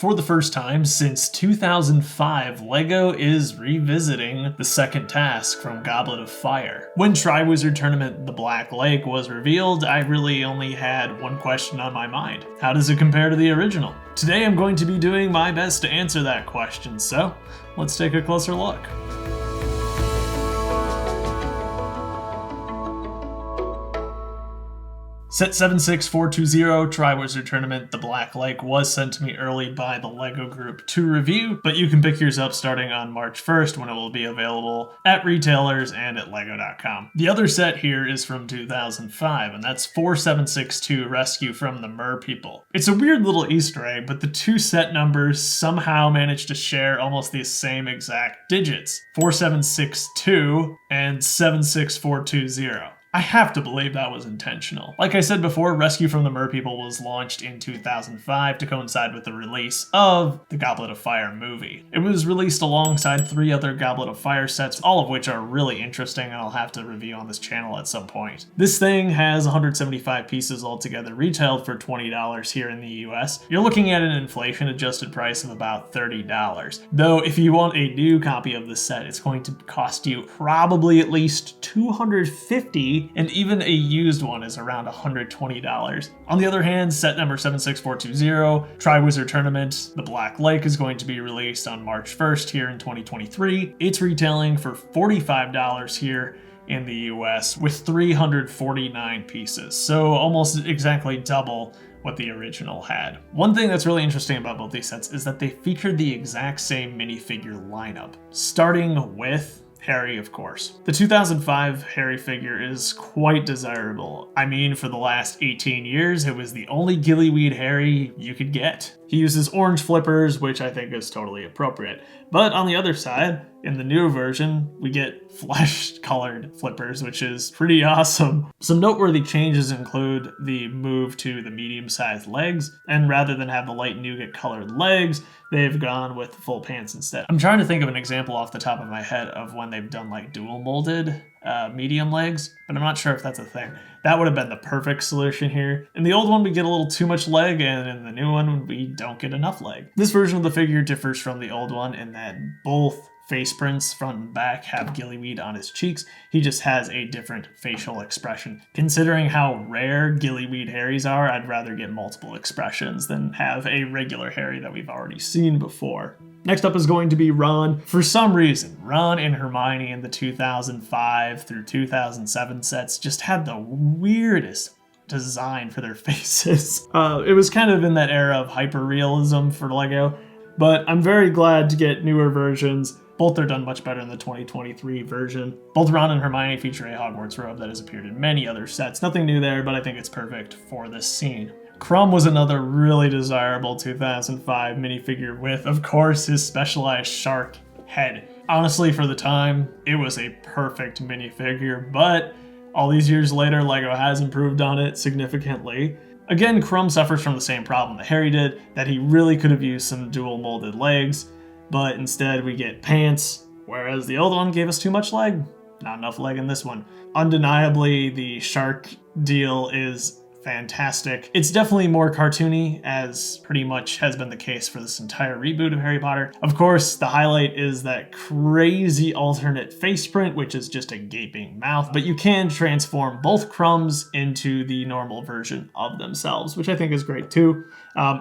For the first time since 2005, LEGO is revisiting the second task from Goblet of Fire. When Triwizard Tournament The Black Lake was revealed, I really only had one question on my mind. How does it compare to the original? Today I'm going to be doing my best to answer that question, so let's take a closer look. Set 76420, Triwizard Tournament The Black Lake was sent to me early by the LEGO Group to review, but you can pick yours up starting on March 1st when it will be available at retailers and at lego.com. The other set here is from 2005, and that's 4762 Rescue from the Merpeople. It's a weird little Easter egg, but the two set numbers somehow managed to share almost the same exact digits, 4762 and 76420. I have to believe that was intentional. Like I said before, Rescue from the Merpeople was launched in 2005 to coincide with the release of the Goblet of Fire movie. It was released alongside 3 other Goblet of Fire sets, all of which are really interesting and I'll have to review on this channel at some point. This thing has 175 pieces altogether, retailed for $20 here in the US. You're looking at an inflation-adjusted price of about $30. Though if you want a new copy of the set, it's going to cost you probably at least $250, and even a used one is around $120. On the other hand, set number 76420, Triwizard Tournament The Black Lake, is going to be released on March 1st here in 2023. It's retailing for $45 here in the US with 349 pieces, so almost exactly double what the original had. One thing that's really interesting about both these sets is that they featured the exact same minifigure lineup, starting with Harry, of course. The 2005 Harry figure is quite desirable. I mean, for the last 18 years, it was the only gillyweed Harry you could get. He uses orange flippers, which I think is totally appropriate. But on the other side, in the new version, we get flesh-colored flippers, which is pretty awesome. Some noteworthy changes include the move to the medium-sized legs, and rather than have the light nougat-colored legs, they've gone with full pants instead. I'm trying to think of an example off the top of my head of when they've done like dual-molded medium legs, but I'm not sure if that's a thing. That would have been the perfect solution here. In the old one, we get a little too much leg, and in the new one, we don't get enough leg. This version of the figure differs from the old one in that both face prints, front and back, have gillyweed on his cheeks. He just has a different facial expression. Considering how rare gillyweed Harrys are, I'd rather get multiple expressions than have a regular Harry that we've already seen before. Next up is going to be Ron. For some reason, Ron and Hermione in the 2005 through 2007 sets just had the weirdest design for their faces. It was kind of in that era of hyper-realism for LEGO, but I'm very glad to get newer versions. Both are done much better in the 2023 version. Both Ron and Hermione feature a Hogwarts robe that has appeared in many other sets. Nothing new there, but I think it's perfect for this scene. Crumb was another really desirable 2005 minifigure with, of course, his specialized shark head. Honestly, for the time, it was a perfect minifigure, but all these years later, LEGO has improved on it significantly. Again, Crumb suffers from the same problem that Harry did, that he really could have used some dual molded legs, but instead we get pants, whereas the old one gave us too much leg. Not enough leg in this one. Undeniably, the shark deal is fantastic. It's definitely more cartoony, as pretty much has been the case for this entire reboot of Harry Potter. Of course, the highlight is that crazy alternate face print, which is just a gaping mouth, but you can transform both Crumbs into the normal version of themselves, which I think is great too.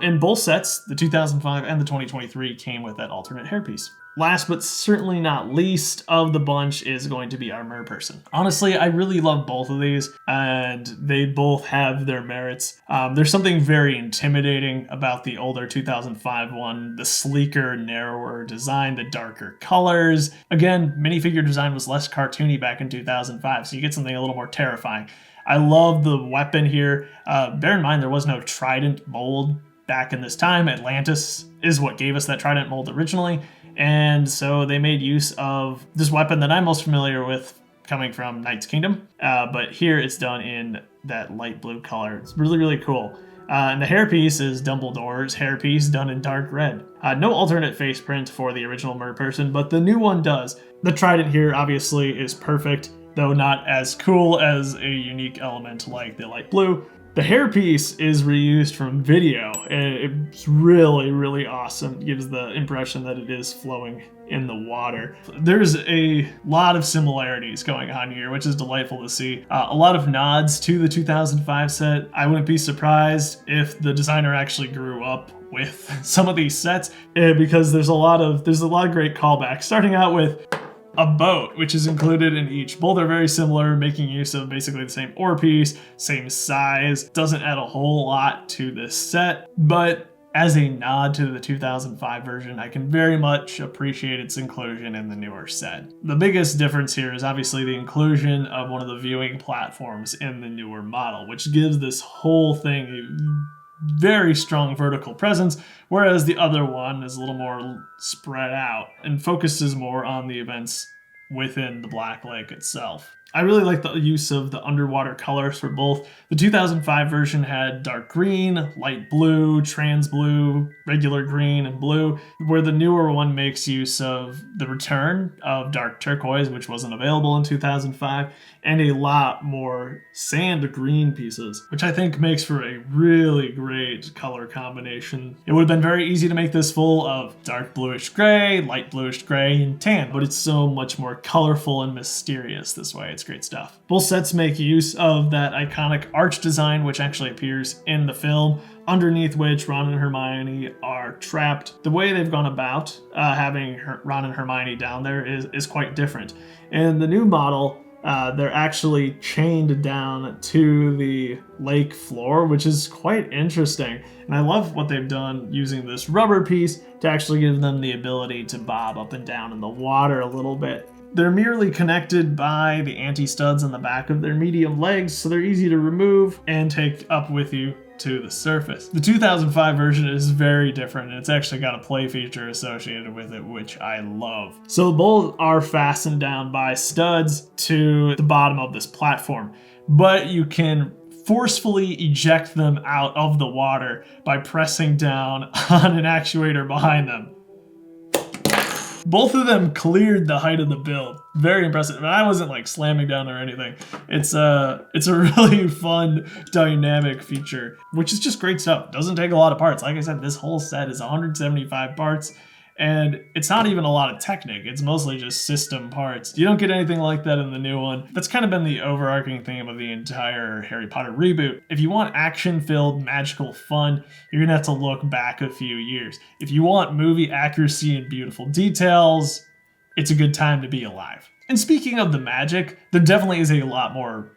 In both sets, the 2005 and the 2023 came with that alternate hairpiece. Last but certainly not least of the bunch is going to be our Merperson. Honestly, I really love both of these, and they both have their merits. There's something very intimidating about the older 2005 one, the sleeker, narrower design, the darker colors. Again, minifigure design was less cartoony back in 2005, so you get something a little more terrifying. I love the weapon here. Bear in mind, there was no trident mold back in this time. Atlantis is what gave us that trident mold originally. And so they made use of this weapon that I'm most familiar with coming from Knight's Kingdom. But here it's done in that light blue color. It's really, really cool. And the hairpiece is Dumbledore's hairpiece done in dark red. No alternate face print for the original Merperson, but the new one does. The trident here obviously is perfect, though not as cool as a unique element like the light blue. The hairpiece is reused from video, and it's really, really awesome. It gives the impression that it is flowing in the water. There's a lot of similarities going on here, which is delightful to see. A lot of nods to the 2005 set. I wouldn't be surprised if the designer actually grew up with some of these sets, because there's a lot of great callbacks, starting out with a boat, which is included in each. Both are very similar, making use of basically the same oar piece, same size. Doesn't add a whole lot to this set, but as a nod to the 2005 version, I can very much appreciate its inclusion in the newer set. The biggest difference here is obviously the inclusion of one of the viewing platforms in the newer model, which gives this whole thing a very strong vertical presence, whereas the other one is a little more spread out and focuses more on the events within the Black Lake itself. I really like the use of the underwater colors for both. The 2005 version had dark green, light blue, trans blue, regular green, and blue, where the newer one makes use of the return of dark turquoise, which wasn't available in 2005, and a lot more sand green pieces, which I think makes for a really great color combination. It would have been very easy to make this full of dark bluish gray, light bluish gray, and tan, but it's so much more colorful and mysterious this way. It's great stuff. Both sets make use of that iconic arch design, which actually appears in the film, underneath which Ron and Hermione are trapped. The way they've gone about having Ron and Hermione down there is quite different. In the new model, they're actually chained down to the lake floor, which is quite interesting. And I love what they've done using this rubber piece to actually give them the ability to bob up and down in the water a little bit. They're merely connected by the anti-studs on the back of their medium legs, so they're easy to remove and take up with you to the surface. The 2005 version is very different, and it's actually got a play feature associated with it, which I love. So both are fastened down by studs to the bottom of this platform, but you can forcefully eject them out of the water by pressing down on an actuator behind them. Both of them cleared the height of the build. Very impressive. And I wasn't like slamming down or anything. It's a really fun dynamic feature, which is just great stuff. Doesn't take a lot of parts. Like I said, this whole set is 175 parts, and it's not even a lot of Technic. It's mostly just system parts. You don't get anything like that in the new one. That's kind of been the overarching theme of the entire Harry Potter reboot. If you want action-filled, magical fun, you're gonna have to look back a few years. If you want movie accuracy and beautiful details, it's a good time to be alive. And speaking of the magic, there definitely is a lot more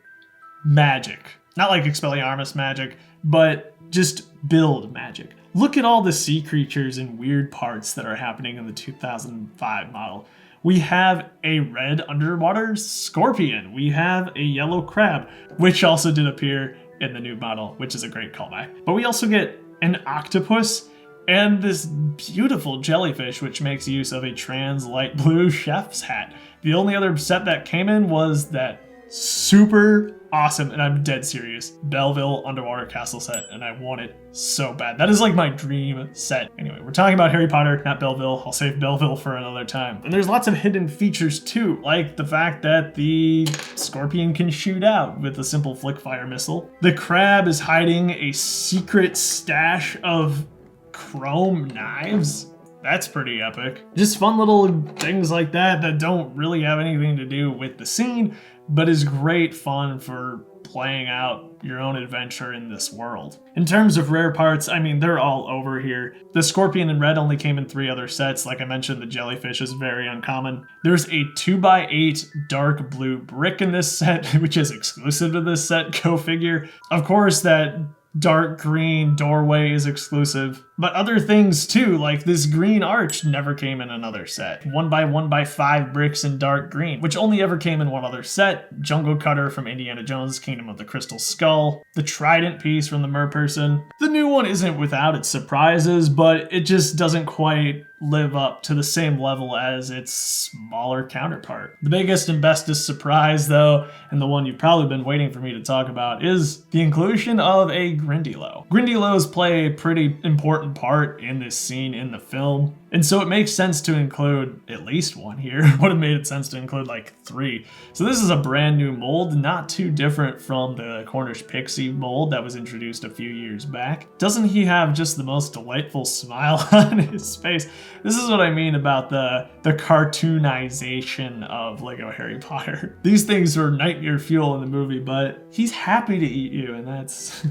magic. Not like Expelliarmus magic, but just build magic. Look at all the sea creatures and weird parts that are happening in the 2005 model. We have a red underwater scorpion. We have a yellow crab, which also did appear in the new model, which is a great callback. But we also get an octopus and this beautiful jellyfish, which makes use of a trans light blue chef's hat. The only other set that came in was that super awesome, and I'm dead serious, Belleville underwater castle set, and I want it so bad. That is like my dream set. Anyway, we're talking about Harry Potter, not Belleville. I'll save Belleville for another time. And there's lots of hidden features too, like the fact that the scorpion can shoot out with a simple flick fire missile. The crab is hiding a secret stash of chrome knives. That's pretty epic. Just fun little things like that don't really have anything to do with the scene, but is great fun for playing out your own adventure in this world. In terms of rare parts, I mean, they're all over here. The scorpion in red only came in 3 other sets. Like I mentioned, the jellyfish is very uncommon. There's a 2x8 dark blue brick in this set, which is exclusive to this set, go figure. Of course, that dark green doorway is exclusive, but other things too, like this green arch never came in another set. 1x1x5 bricks in dark green, which only ever came in one other set. Jungle Cutter from Indiana Jones' Kingdom of the Crystal Skull. The trident piece from the Merperson. The new one isn't without its surprises, but it just doesn't quite live up to the same level as its smaller counterpart. The biggest and bestest surprise, though, and the one you've probably been waiting for me to talk about, is the inclusion of a Grindylow. Grindylows play a pretty important part in this scene in the film, and so it makes sense to include at least one here. Would have made it sense to include like 3. So this is a brand new mold, not too different from the Cornish Pixie mold that was introduced a few years back. Doesn't he have just the most delightful smile on his face? This is what I mean about the cartoonization of Lego Harry Potter. These things were nightmare fuel in the movie, but he's happy to eat you, and that's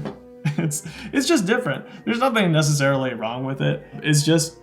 it's just different. There's nothing necessarily wrong with it. It's just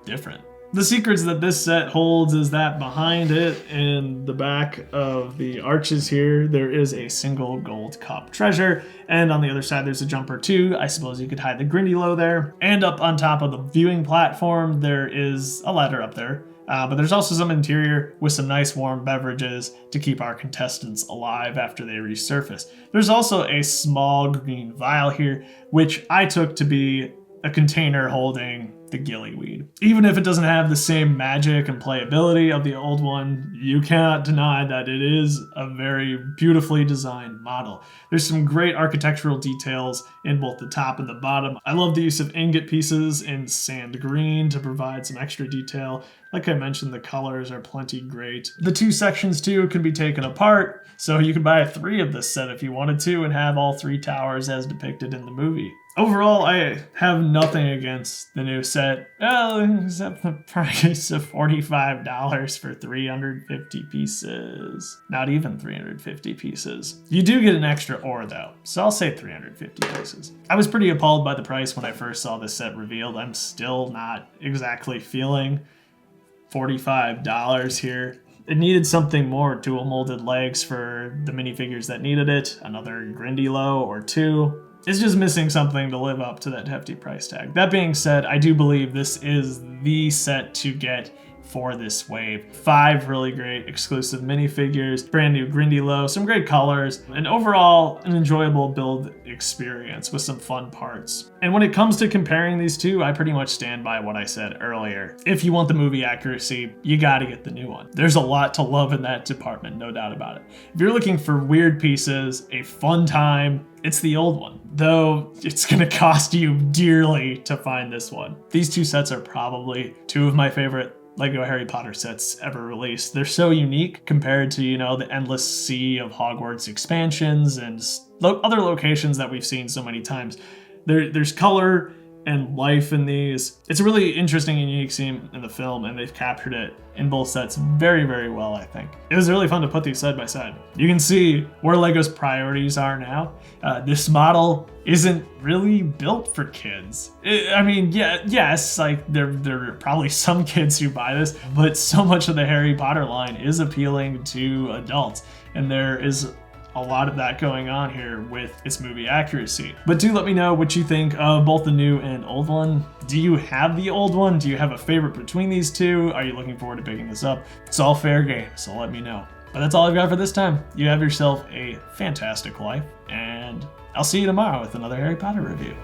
different. The secrets that this set holds is that behind it, in the back of the arches here, there is a single gold cup treasure, and on the other side there's a jumper too. I suppose you could hide the Grindylow there. And up on top of the viewing platform, there is a ladder up there. But there's also some interior with some nice warm beverages to keep our contestants alive after they resurface. There's also a small green vial here, which I took to be a container holding the gillyweed. Even if it doesn't have the same magic and playability of the old one, you cannot deny that it is a very beautifully designed model. There's some great architectural details in both the top and the bottom. I love the use of ingot pieces in sand green to provide some extra detail. Like I mentioned, the colors are plenty great. The 2 sections too can be taken apart, so you can buy 3 of this set if you wanted to and have all 3 towers as depicted in the movie. Overall, I have nothing against the new set, except the price of $45 for 350 pieces. Not even 350 pieces. You do get an extra ore though, so I'll say 350 pieces. I was pretty appalled by the price when I first saw this set revealed. I'm still not exactly feeling $45 here. It needed something more. Dual molded legs for the minifigures that needed it, another Grindylow or 2. It's just missing something to live up to that hefty price tag. That being said, I do believe this is the set to get for this wave. 5 really great exclusive minifigures, brand new Grindylow, some great colors, and overall an enjoyable build experience with some fun parts. And when it comes to comparing these two, I pretty much stand by what I said earlier. If you want the movie accuracy, you gotta get the new one. There's a lot to love in that department, no doubt about it. If you're looking for weird pieces, a fun time, it's the old one, though it's gonna cost you dearly to find this one. These 2 sets are probably 2 of my favorite Lego Harry Potter sets ever released. They're so unique compared to, the endless sea of Hogwarts expansions and other locations that we've seen so many times. There's color and life in these. It's a really interesting and unique scene in the film, and they've captured it in both sets very, very well, I think. It was really fun to put these side by side. You can see where Lego's priorities are now. This model isn't really built for kids. Yes, like there are probably some kids who buy this, but so much of the Harry Potter line is appealing to adults, and there is a lot of that going on here with its movie accuracy. But do let me know what you think of both the new and old one. Do you have the old one? Do you have a favorite between these 2? Are you looking forward to picking this up? It's all fair game, so let me know. But that's all I've got for this time. You have yourself a fantastic life, and I'll see you tomorrow with another Harry Potter review.